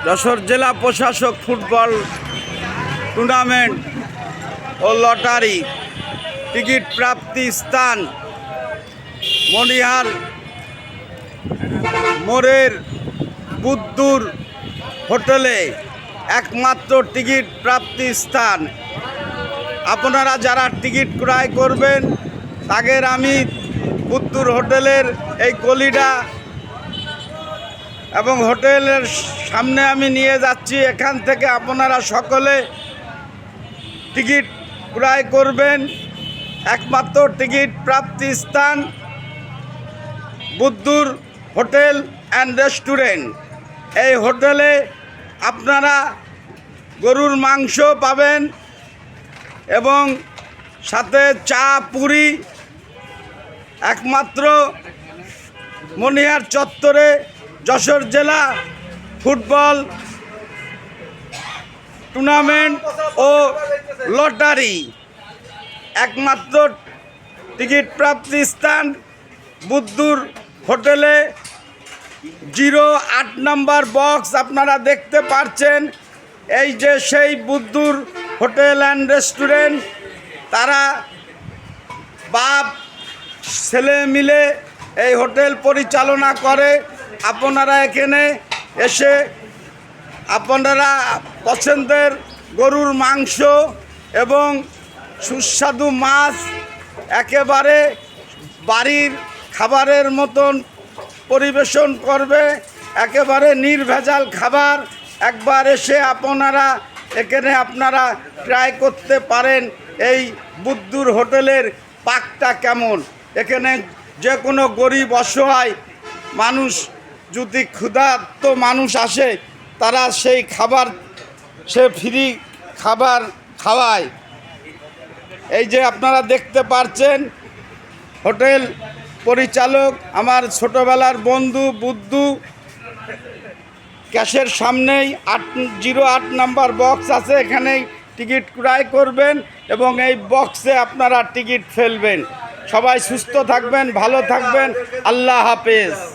যশোর জেলা প্রশাসক football tournament ও lottery ticket প্রাপ্তি স্থান মনিহার মোড়ের বুদ্ধুর হোটেলে একমাত্র টিকিট প্রাপ্তি স্থান। আপনারা যারা টিকিট ক্রয় করবেন তাদের আমি বুদ্ধুর হোটেলের এই গলিটা এবং হোটেলের সামনে আমি নিয়ে যাচ্ছি। এখান থেকে আপনারা সকলে টিকিট ক্রয় করবেন। একমাত্র টিকিট প্রাপ্তি স্থান বুদ্ধুর হোটেল অ্যান্ড রেস্টুরেন্ট। এই হোটেলে আপনারা গরুর মাংস পাবেন এবং সাথে চা পুরি। একমাত্র মনিহার চত্বরে যশোর জেলা ফুটবল টুর্নামেন্ট ও লটারি একমাত্র টিকিট প্রাপ্তি স্থান বুদ্ধুর হোটেলে 08 নম্বর বক্স আপনারা দেখতে পাচ্ছেন। এই যে সেই বুদ্ধুর হোটেল অ্যান্ড রেস্টুরেন্ট, তারা বাপ ছেলে মিলে এই হোটেল পরিচালনা করে। আপনারা এখানে এসে আপনারা পছন্দের গরুর মাংস এবং সুস্বাদু মাছ একেবারে বাড়ির খাবারের মতন পরিবেশন করবে। একেবারে নির্ভেজাল খাবার। একবার এসে আপনারা এখানে আপনারা ট্রাই করতে পারেন এই বুদ্ধুর হোটেলের পাকটা কেমন। এখানে যে কোনো গরিব অসহায় মানুষ যদি ক্ষুধার্ত মানুষ আসে, তারা সেই খাবার সে ফ্রি খাবার খাওয়ায়। এই যে আপনারা দেখতে পাচ্ছেন হোটেল পরিচালক আমার ছোটোবেলার বন্ধু বুদ্ধু। ক্যাশের সামনেই 08 নম্বর বক্স আছে, এখানেই টিকিট ক্রয় করবেন এবং এই বক্সে আপনারা টিকিট ফেলবেন। সবাই সুস্থ থাকবেন, ভালো থাকবেন। আল্লাহ হাফেজ।